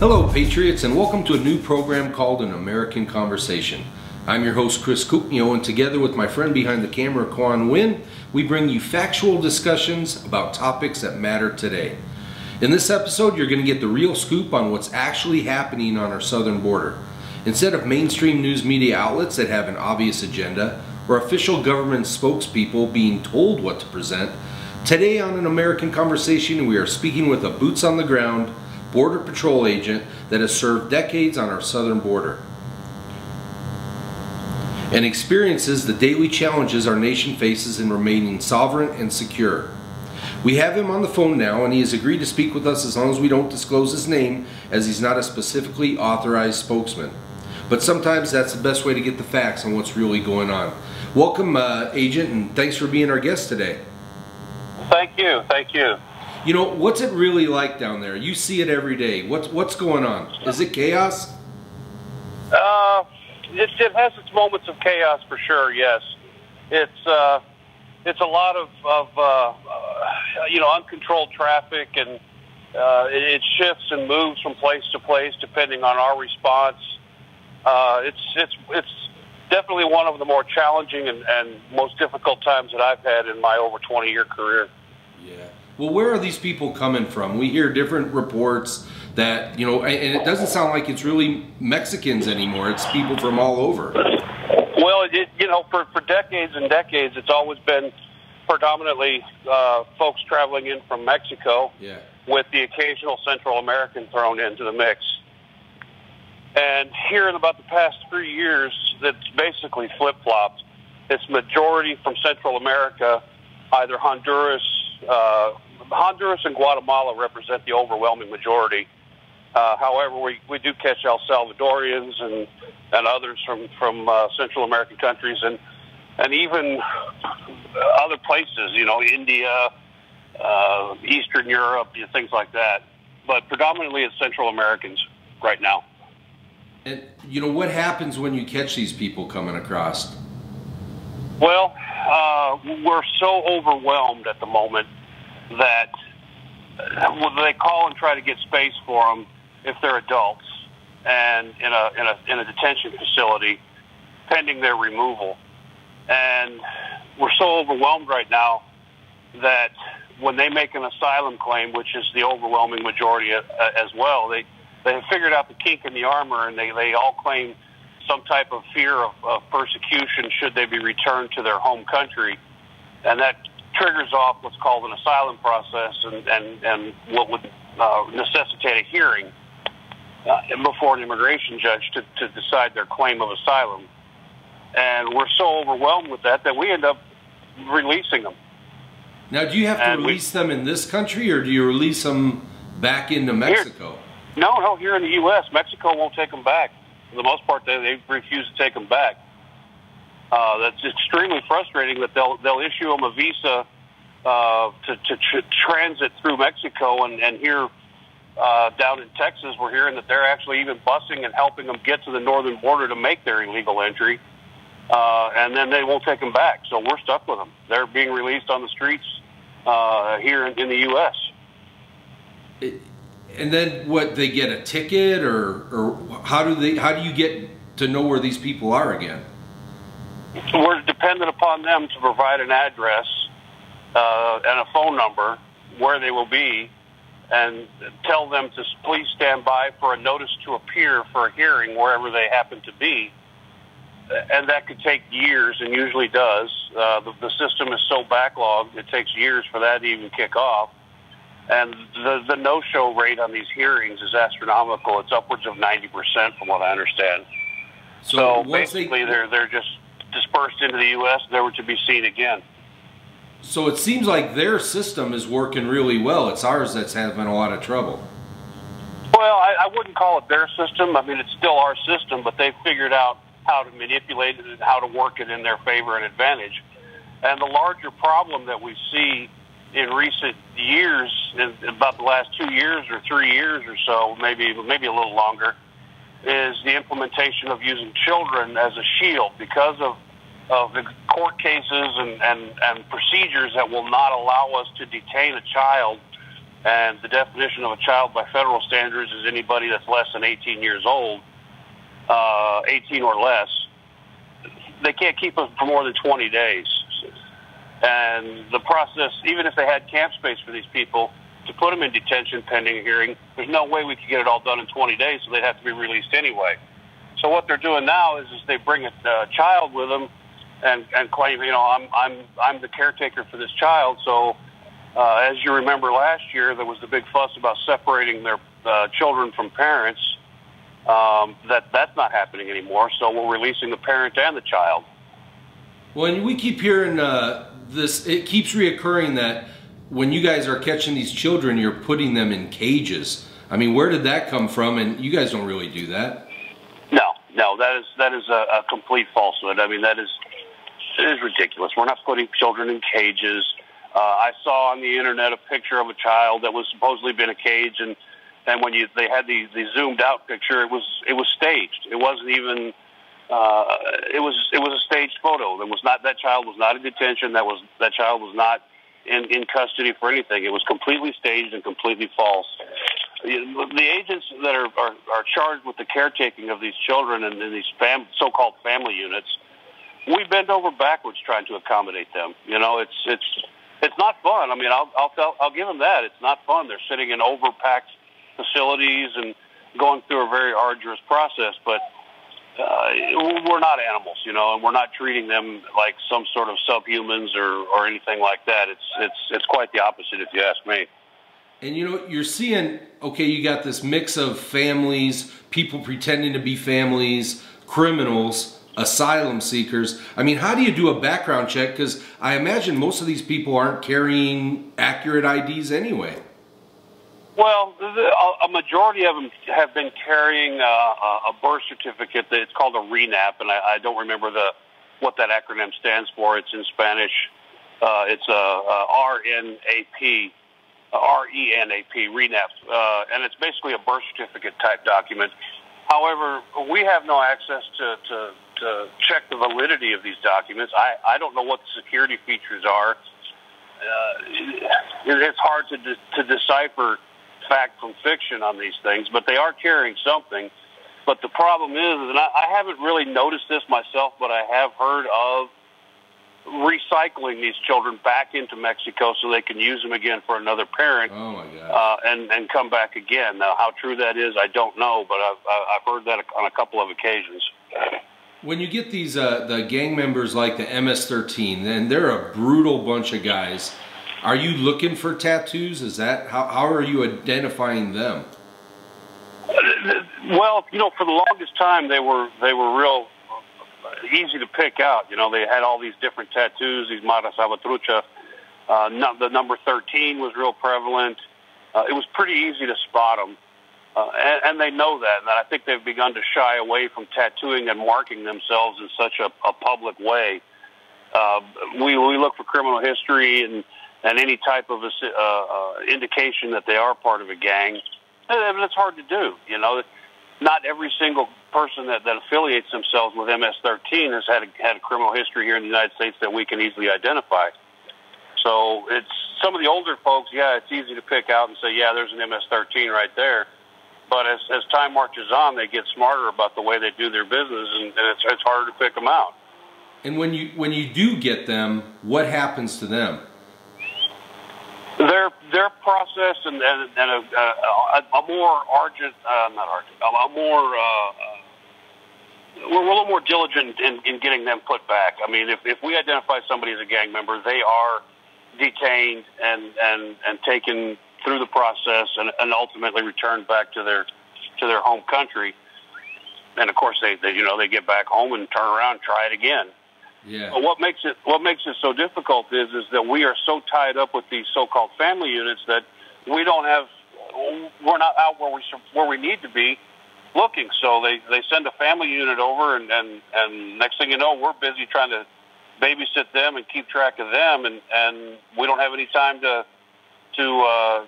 Hello, Patriots, and welcome to a new program called An American Conversation. I'm your host, Chris Kuknyo, and together with my friend behind the camera, Quan Nguyen, we bring you factual discussions about topics that matter today. In this episode, you're going to get the real scoop on what's actually happening on our southern border. Instead of mainstream news media outlets that have an obvious agenda, or official government spokespeople being told what to present, today on An American Conversation, we are speaking with a boots-on-the-ground Border Patrol agent that has served decades on our southern border and experiences the daily challenges our nation faces in remaining sovereign and secure. We have him on the phone now, and he has agreed to speak with us as long as we don't disclose his name, as he's not a specifically authorized spokesman. But sometimes that's the best way to get the facts on what's really going on. Welcome, Agent, and thanks for being our guest today. Thank you. Thank you. You know, what's it really like down there? You see it every day. What's going on? Is it chaos? It has its moments of chaos for sure. Yes, it's a lot of uncontrolled traffic, and it shifts and moves from place to place depending on our response. It's definitely one of the more challenging and most difficult times that I've had in my over 20-year career. Yeah. Well, where are these people coming from? We hear different reports that, and it doesn't sound like it's really Mexicans anymore. It's people from all over. Well, for decades and decades, it's always been predominantly folks traveling in from Mexico, yeah, with the occasional Central American thrown into the mix. And here in about the past 3 years, it's basically flip-flopped. It's majority from Central America, either Honduras and Guatemala represent the overwhelming majority. However, we do catch El Salvadorians and others from Central American countries and even other places, India, Eastern Europe, things like that. But predominantly it's Central Americans right now. And, what happens when you catch these people coming across? Well, we're so overwhelmed at the moment that they call and try to get space for them if they're adults and in a detention facility pending their removal. And we're so overwhelmed right now that when they make an asylum claim, which is the overwhelming majority as well, they have figured out the kink in the armor, and they all claim some type of fear of persecution should they be returned to their home country. And that triggers off what's called an asylum process and what would necessitate a hearing before an immigration judge to decide their claim of asylum. And we're so overwhelmed with that we end up releasing them. Now, do you have to release them in this country, or do you release them back into Mexico? No, here in the U.S. Mexico won't take them back. For the most part, they refuse to take them back. That's extremely frustrating that they'll issue them a visa to transit through Mexico, and here down in Texas, we're hearing that they're actually even busing and helping them get to the northern border to make their illegal entry, and then they won't take them back. So we're stuck with them. They're being released on the streets here in the U.S. And then what? They get a ticket, or how do you get to know where these people are again? We're dependent upon them to provide an address and a phone number where they will be, and tell them to please stand by for a notice to appear for a hearing wherever they happen to be. And that could take years, and usually does. The system is so backlogged, it takes years for that to even kick off. And the no-show rate on these hearings is astronomical. It's upwards of 90%, from what I understand. So basically, they're just dispersed into the U.S., never to be seen again. So it seems like their system is working really well. It's ours that's having a lot of trouble. Well, I wouldn't call it their system. I mean, it's still our system, but they've figured out how to manipulate it and how to work it in their favor and advantage. And the larger problem that we see in recent years, in about the last 2 years or 3 years or so, maybe a little longer, is the implementation of using children as a shield because of the court cases and procedures that will not allow us to detain a child And the definition of a child by federal standards is anybody that's less than 18 years old, 18 or less. They can't keep them for more than 20 days. And the process, even if they had camp space for these people, to put them in detention pending a hearing, there's no way we could get it all done in 20 days, so they'd have to be released anyway. So what they're doing now is they bring a child with them and claim, I'm the caretaker for this child. So as you remember last year, there was the big fuss about separating their children from parents. That's not happening anymore, so we're releasing the parent and the child. Well, and we keep hearing this, it keeps reoccurring that when you guys are catching these children, you're putting them in cages. I mean, where did that come from? And you guys don't really do that. No, that is a complete falsehood. I mean, it is ridiculous. We're not putting children in cages. I saw on the internet a picture of a child that was supposedly been in a cage, and when they had the zoomed out picture, it was staged. It wasn't even. It was a staged photo. That child was not in detention. That child was not in custody for anything. It was completely staged and completely false. The agents that are charged with the caretaking of these children and these so-called family units, we bend over backwards trying to accommodate them. It's not fun. I mean, I'll give them that. It's not fun. They're sitting in overpacked facilities and going through a very arduous process, but we're not animals, and we're not treating them like some sort of subhumans or anything like that. It's quite the opposite, if you ask me. And you're seeing, okay, you got this mix of families, people pretending to be families, criminals, asylum seekers. I mean, how do you do a background check? Because I imagine most of these people aren't carrying accurate IDs anyway. Well, a majority of them have been carrying a birth certificate. It's called a RENAP, and I don't remember what that acronym stands for. It's in Spanish. It's RNAP, RENAP, and it's basically a birth certificate type document. However, we have no access to check the validity of these documents. I don't know what the security features are. It's hard to decipher fact from fiction on these things, but they are carrying something. But the problem is, and I haven't really noticed this myself, but I have heard of recycling these children back into Mexico so they can use them again for another parent. Oh my God. And come back again. Now, how true that is, I don't know, but I've heard that on a couple of occasions. When you get these the gang members like the MS-13, and they're a brutal bunch of guys, are you looking for tattoos? Is that how are you identifying them? Well, for the longest time they were real easy to pick out. They had all these different tattoos, these Mara Salvatrucha. The number 13 was real prevalent. It was pretty easy to spot them, and they know that. And I think they've begun to shy away from tattooing and marking themselves in such a public way. We look for criminal history and any type of indication that they are part of a gang. And it's hard to do. Not every single person that affiliates themselves with MS-13 has had a criminal history here in the United States that we can easily identify. So it's some of the older folks, it's easy to pick out and say, there's an MS-13 right there. But as time marches on, they get smarter about the way they do their business, and it's harder to pick them out. And when you do get them, what happens to them? They're processed and a more urgent, we're a little more diligent in getting them put back. I mean, if we identify somebody as a gang member, they are detained and taken through the process and ultimately returned back to their home country. And of course, they get back home and turn around and try it again. Yeah. But what makes it so difficult is that we are so tied up with these so-called family units that we're not out where we need to be looking. So they send a family unit over, and next thing you know, we're busy trying to babysit them and keep track of them, and we don't have any time to go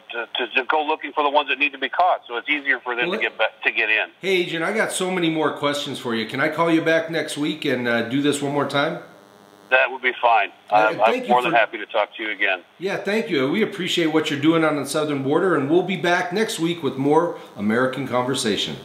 looking for the ones that need to be caught. So it's easier for them to get in. Hey, Agent, I got so many more questions for you. Can I call you back next week and do this one more time? That would be fine. I'm more than happy to talk to you again. Yeah, thank you. We appreciate what you're doing on the southern border, and we'll be back next week with more American Conversation.